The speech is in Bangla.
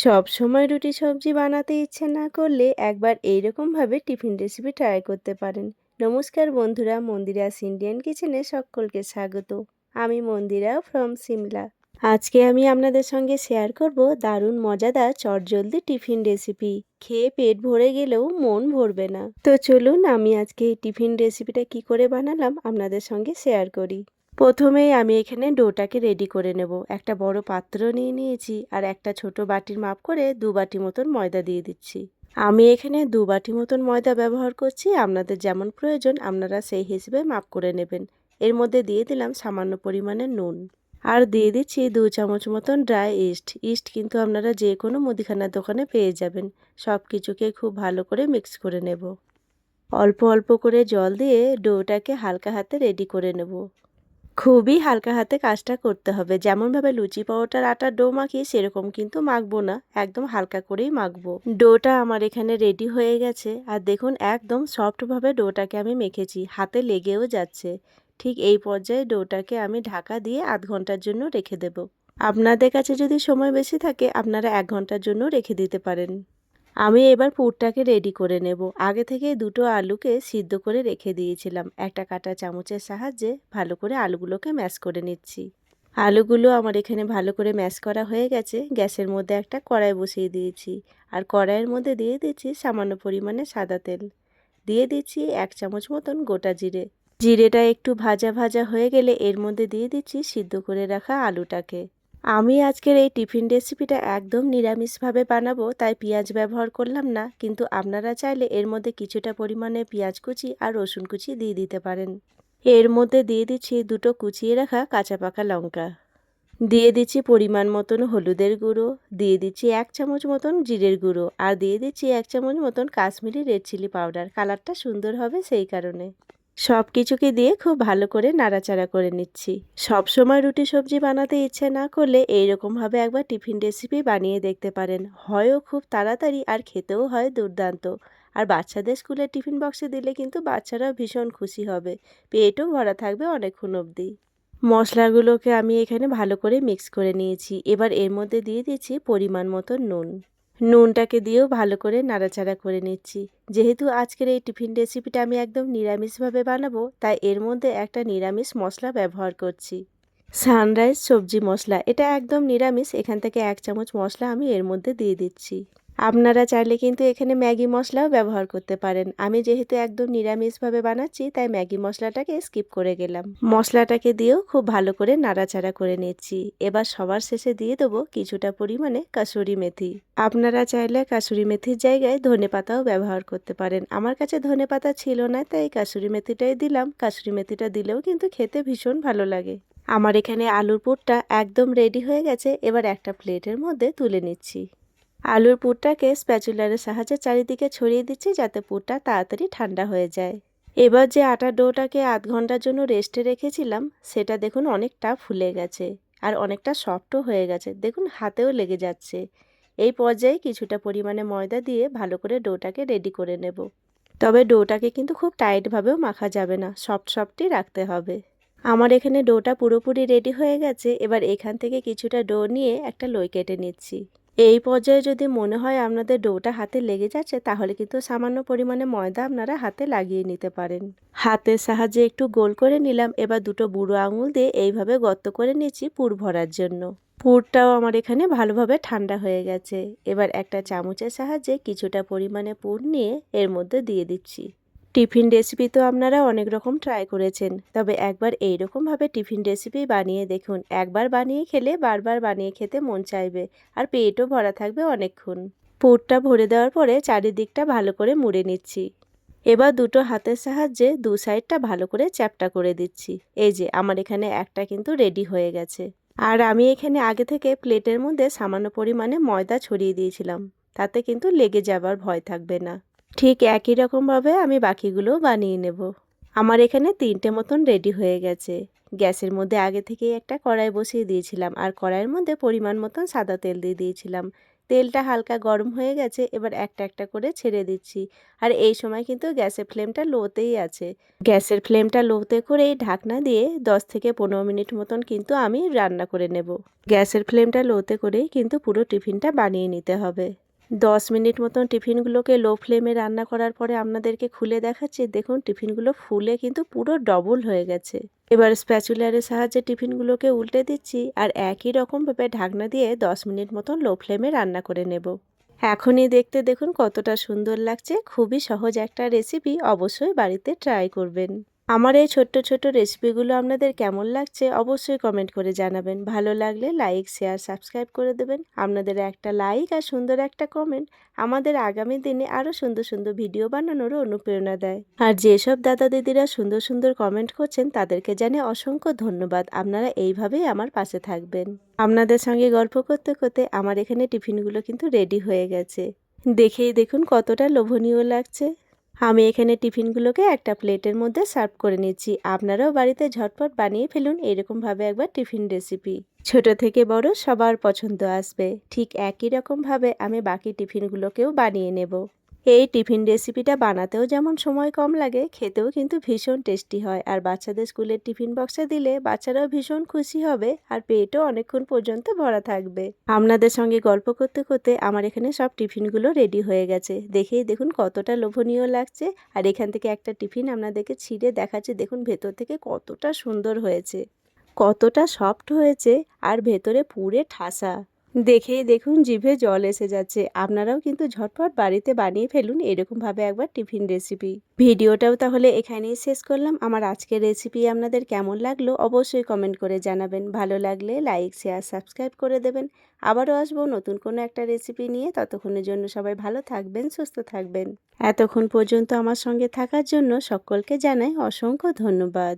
সব সময় রুটি সবজি বানাতে ইচ্ছে না করলে একবার এইরকমভাবে টিফিন রেসিপি ট্রাই করতে পারেন। নমস্কার বন্ধুরা, মন্দিরাস ইন্ডিয়ান কিচেনে সকলকে স্বাগত। আমি মন্দিরা ফ্রম সিমলা। আজকে আমি আপনাদের সঙ্গে শেয়ার করব দারুণ মজাদার চটজলদি টিফিন রেসিপি। খেয়ে পেট ভরে গেলেও মন ভরবে না। তো চলুন আমি আজকে এই টিফিন রেসিপিটা কি করে বানালাম আপনাদের সঙ্গে শেয়ার করি। প্রথমেই আমি এখানে ডোটাকে রেডি করে নেব। একটা বড় পাত্র নিয়ে নিয়েছি আর একটা ছোট বাটির মাপ করে 2 বাটি মতন ময়দা দিয়ে দিচ্ছি। আমি এখানে 2 বাটি মতন ময়দা ব্যবহার করছি, আপনাদের যেমন প্রয়োজন আপনারা সেই হিসেবে মাপ করে নেবেন। এর মধ্যে দিয়ে দিলাম সামান্য পরিমাণে নুন আর দিয়ে দিচ্ছি 2 চামচ মতন ড্রাই ইস্ট কিন্তু আপনারা যে কোনো মুদিখানার দোকানে পেয়ে যাবেন। সব কিছুকে খুব ভালো করে মিক্স করে নেব। অল্প অল্প করে জল দিয়ে ডোটাকে হালকা হাতে রেডি করে নেব। খুবই হালকা হাতে কাজটা করতে হবে। যেমনভাবে লুচি পরোটার আটার ডো মাখি সেরকম কিন্তু মাখবো না, একদম হালকা করেই মাখবো। ডোটা আমার এখানে রেডি হয়ে গেছে আর দেখুন একদম সফটভাবে ডোটাকে আমি মেখেছি, হাতে লেগেও যাচ্ছে। ঠিক এই পর্যায়ে ডোটাকে আমি ঢাকা দিয়ে আধ ঘন্টার জন্য রেখে দেব। আপনাদের কাছে যদি সময় বেশি থাকে আপনারা 1 ঘন্টার জন্য রেখে দিতে পারেন। আমি এবার পুরটাকে রেডি করে নেব। আগে থেকে দুটো আলুকে সিদ্ধ করে রেখে দিয়েছিলাম। একটা কাঁটা চামচের সাহায্যে ভালো করে আলুগুলোকে ম্যাশ করে নিচ্ছি। আলুগুলো আমার এখানে ভালো করে ম্যাশ করা হয়ে গেছে। গ্যাসের মধ্যে একটা কড়াই বসিয়ে দিয়েছি আর কড়াইয়ের মধ্যে দিয়ে দিচ্ছি সামান্য পরিমাণে সাদা তেল। দিয়ে দিচ্ছি 1 চামচ মতন গোটা জিরে। জিরেটা একটু ভাজা ভাজা হয়ে গেলে এর মধ্যে দিয়ে দিচ্ছি সিদ্ধ করে রাখা আলুটাকে। আমি আজকের এই টিফিন রেসিপিটা একদম নিরামিষভাবে বানাবো, তাই পেঁয়াজ ব্যবহার করলাম না, কিন্তু আপনারা চাইলে এর মধ্যে কিছুটা পরিমাণে পেঁয়াজ কুচি আর রসুন কুচি দিয়ে দিতে পারেন। এর মধ্যে দিয়ে দিচ্ছি দুটো কুচিয়ে রাখা কাঁচা পাকা লঙ্কা। দিয়ে দিচ্ছি পরিমাণ মতন হলুদের গুঁড়ো, দিয়ে দিচ্ছি 1 চামচ মতন জিরের গুঁড়ো আর দিয়ে দিচ্ছি 1 চামচ মতন কাশ্মীরি রেড চিলি পাউডার। কালারটা সুন্দর হবে সেই কারণে। সব কিছুকে দিয়ে খুব ভালো করে নাড়াচাড়া করে নিচ্ছি। সব সময় রুটি সবজি বানাতে ইচ্ছে না করলে এইরকমভাবে একবার টিফিন রেসিপি বানিয়ে দেখতে পারেন। হয়ও খুব তাড়াতাড়ি আর খেতেও হয় দুর্দান্ত। আর বাচ্চাদের স্কুলের টিফিন বক্সে দিলে কিন্তু বাচ্চারাও ভীষণ খুশি হবে। পেটও ভরা থাকবে অনেকক্ষণ অবধি। মশলাগুলোকে আমি এখানে ভালো করে মিক্স করে নিয়েছি। এবার এর মধ্যে দিয়ে দিচ্ছি পরিমাণ মতো নুন। নুনটাকে দিয়েও ভালো করে নাড়াচাড়া করে নিচ্ছি। যেহেতু আজকের এই টিফিন রেসিপিটা আমি একদম নিরামিষভাবে বানাবো, তাই এর মধ্যে একটা নিরামিষ মশলা ব্যবহার করছি। সানরাইজ সবজি মশলা, এটা একদম নিরামিষ। এখান থেকে 1 চামচ মশলা আমি এর মধ্যে দিয়ে দিচ্ছি। আপনারা চাইলে কিন্তু এখানে ম্যাগি মশলাও ব্যবহার করতে পারেন। আমি যেহেতু একদম নিরামিষভাবে বানাচ্ছি তাই ম্যাগি মশলাটাকে স্কিপ করে গেলাম। মশলাটাকে দিয়েও খুব ভালো করে নাড়াচাড়া করে নিচ্ছি। এবার সবার শেষে দিয়ে দেবো কিছুটা পরিমাণে কাসুরি মেথি। আপনারা চাইলে কাসুরি মেথির জায়গায় ধনেপাতাও ব্যবহার করতে পারেন। আমার কাছে ধনেপাতা ছিল না তাই কাসুরি মেথিটাই দিলাম। কাসুরি মেথিটা দিলেও কিন্তু খেতে ভীষণ ভালো লাগে। আমার এখানে আলুর পুরটা একদম রেডি হয়ে গেছে। এবার একটা প্লেটের মধ্যে তুলে নিচ্ছি। আলুর পুরটাকে স্প্যাচুলারের সাহায্যে চারিদিকে ছড়িয়ে দিচ্ছি যাতে পুরটা তাড়াতাড়ি ঠান্ডা হয়ে যায়। এবার যে আটার ডোটাকে আধ ঘন্টার জন্য রেস্টে রেখেছিলাম সেটা দেখুন অনেকটা ফুলে গেছে আর অনেকটা সফটও হয়ে গেছে। দেখুন হাতেও লেগে যাচ্ছে। এই পর্যায়ে কিছুটা পরিমাণে ময়দা দিয়ে ভালো করে ডোটাকে রেডি করে নেব। তবে ডোটাকে কিন্তু খুব টাইটভাবেও মাখা যাবে না, সফটই রাখতে হবে। আমার এখানে ডোটা পুরোপুরি রেডি হয়ে গেছে। এবার এখান থেকে কিছুটা ডো নিয়ে একটা লই কেটে নিচ্ছি। এই পর্যায়ে যদি মনে হয় আপনাদের ডোটা হাতে লেগে যাচ্ছে তাহলে কিন্তু সামান্য পরিমাণে ময়দা আপনারা হাতে লাগিয়ে নিতে পারেন। হাতের সাহায্যে একটু গোল করে নিলাম। এবার দুটো বুড়ো আঙুল দিয়ে এইভাবে গর্ত করে নিচ্ছি পুর ভরার জন্য। পুরটাও আমার এখানে ভালোভাবে ঠান্ডা হয়ে গেছে। এবার একটা চামচের সাহায্যে কিছুটা পরিমাণে পুর নিয়ে এর মধ্যে দিয়ে দিচ্ছি। টিফিন রেসিপি তো আপনারা অনেক রকম ট্রাই করেছেন, তবে একবার এই রকমভাবে টিফিন রেসিপি বানিয়ে দেখুন। একবার বানিয়ে খেলে বারবার বানিয়ে খেতে মন চাইবে আর পেটও ভরা থাকবে অনেকক্ষণ। পুরটা ভরে দেওয়ার পরে চারিদিকটা ভালো করে মুড়ে নিচ্ছি। এবার দুটো হাতের সাহায্যে দু সাইডটা ভালো করে চ্যাপ্টা করে দিচ্ছি। এই যে আমার এখানে একটা কিন্তু রেডি হয়ে গেছে। আর আমি এখানে আগে থেকে প্লেটের মধ্যে সামান্য পরিমাণে ময়দা ছড়িয়ে দিয়েছিলাম, তাতে কিন্তু লেগে যাবার ভয় থাকবে না। ঠিক একই রকমভাবে আমি বাকিগুলোও বানিয়ে নেব। আমার এখানে 3টে মতন রেডি হয়ে গেছে। গ্যাসের মধ্যে আগে থেকেই একটা কড়াই বসিয়ে দিয়েছিলাম আর কড়াইয়ের মধ্যে পরিমাণ মতন সাদা তেল দিয়ে দিয়েছিলাম। তেলটা হালকা গরম হয়ে গেছে, এবার একটা একটা করে ছেড়ে দিচ্ছি। আর এই সময় কিন্তু গ্যাসের ফ্লেমটা লোতেই আছে। গ্যাসের ফ্লেমটা লোতে করেই ঢাকনা দিয়ে 10 থেকে 15 মিনিট মতন কিন্তু আমি রান্না করে নেব। গ্যাসের ফ্লেমটা লোতে করেই কিন্তু পুরো টিফিনটা বানিয়ে নিতে হবে। 10 মিনিট মতন টিফিনগুলোকে লো ফ্লেমে রান্না করার পরে আপনাদেরকে খুলে দেখাচ্ছি। দেখুন টিফিনগুলো ফুলে কিন্তু পুরো ডবল হয়ে গেছে। এবার স্প্যাচুলারের সাহায্যে টিফিনগুলোকে উল্টে দিচ্ছি আর একই রকমভাবে ঢাকনা দিয়ে 10 মিনিট মতন লো ফ্লেমে রান্না করে নেব। এখনই দেখতে দেখুন কতটা সুন্দর লাগছে। খুবই সহজ একটা রেসিপি, অবশ্যই বাড়িতে ট্রাই করবেন। আমার এই ছোট্ট ছোট্ট রেসিপিগুলো আপনাদের কেমন লাগছে অবশ্যই কমেন্ট করে জানাবেন। ভালো লাগলে লাইক, শেয়ার, সাবস্ক্রাইব করে দেবেন। আপনাদের একটা লাইক আর সুন্দর একটা কমেন্ট আমাদের আগামী দিনে আরও সুন্দর সুন্দর ভিডিও বানানোরও অনুপ্রেরণা দেয়। আর যেসব দাদা দিদিরা সুন্দর সুন্দর কমেন্ট করছেন তাদেরকে জানাই অসংখ্য ধন্যবাদ। আপনারা এইভাবেই আমার পাশে থাকবেন। আপনাদের সঙ্গে গল্প করতে করতে আমার এখানে টিফিনগুলো কিন্তু রেডি হয়ে গেছে। দেখেই দেখুন কতটা লোভনীয় লাগছে। আমি এখানে টিফিনগুলোকে একটা প্লেটের মধ্যে সার্ভ করে নিচ্ছি। আপনারাও বাড়িতে ঝটপট বানিয়ে ফেলুন এরকমভাবে একবার টিফিন রেসিপি। ছোট থেকে বড় সবার পছন্দ আসবে। ঠিক একই রকমভাবে আমি বাকি টিফিনগুলোকেও বানিয়ে নেব। এই টিফিন রেসিপিটা বানাতেও যেমন সময় কম লাগে, খেতেও কিন্তু ভীষণ টেস্টি হয়। আর বাচ্চাদের স্কুলের টিফিন বক্সে দিলে বাচ্চারাও ভীষণ খুশি হবে আর পেটও অনেকক্ষণ পর্যন্ত ভরা থাকবে। আপনাদের সঙ্গে গল্প করতে করতে আমার এখানে সব টিফিনগুলো রেডি হয়ে গেছে। দেখেই দেখুন কতটা লোভনীয় লাগছে। আর এখান থেকে একটা টিফিন আপনাদেরকে ছিঁড়ে দেখাচ্ছি। দেখুন ভেতর থেকে কতটা সুন্দর হয়েছে, কতটা সফট হয়েছে আর ভেতরে পুরে ঠাসা। দেখেই দেখুন জিভে জল এসে যাচ্ছে। আপনারাও কিন্তু ঝটপট বাড়িতে বানিয়ে ফেলুন এরকমভাবে একবার টিফিন রেসিপি। ভিডিওটাও তাহলে এখানেই শেষ করলাম। আমার আজকের রেসিপি আপনাদের কেমন লাগলো অবশ্যই কমেন্ট করে জানাবেন। ভালো লাগলে লাইক, শেয়ার, সাবস্ক্রাইব করে দেবেন। আবারও আসবো নতুন কোনো একটা রেসিপি নিয়ে। ততক্ষণের জন্য সবাই ভালো থাকবেন, সুস্থ থাকবেন। এতক্ষণ পর্যন্ত আমার সঙ্গে থাকার জন্য সকলকে জানাই অসংখ্য ধন্যবাদ।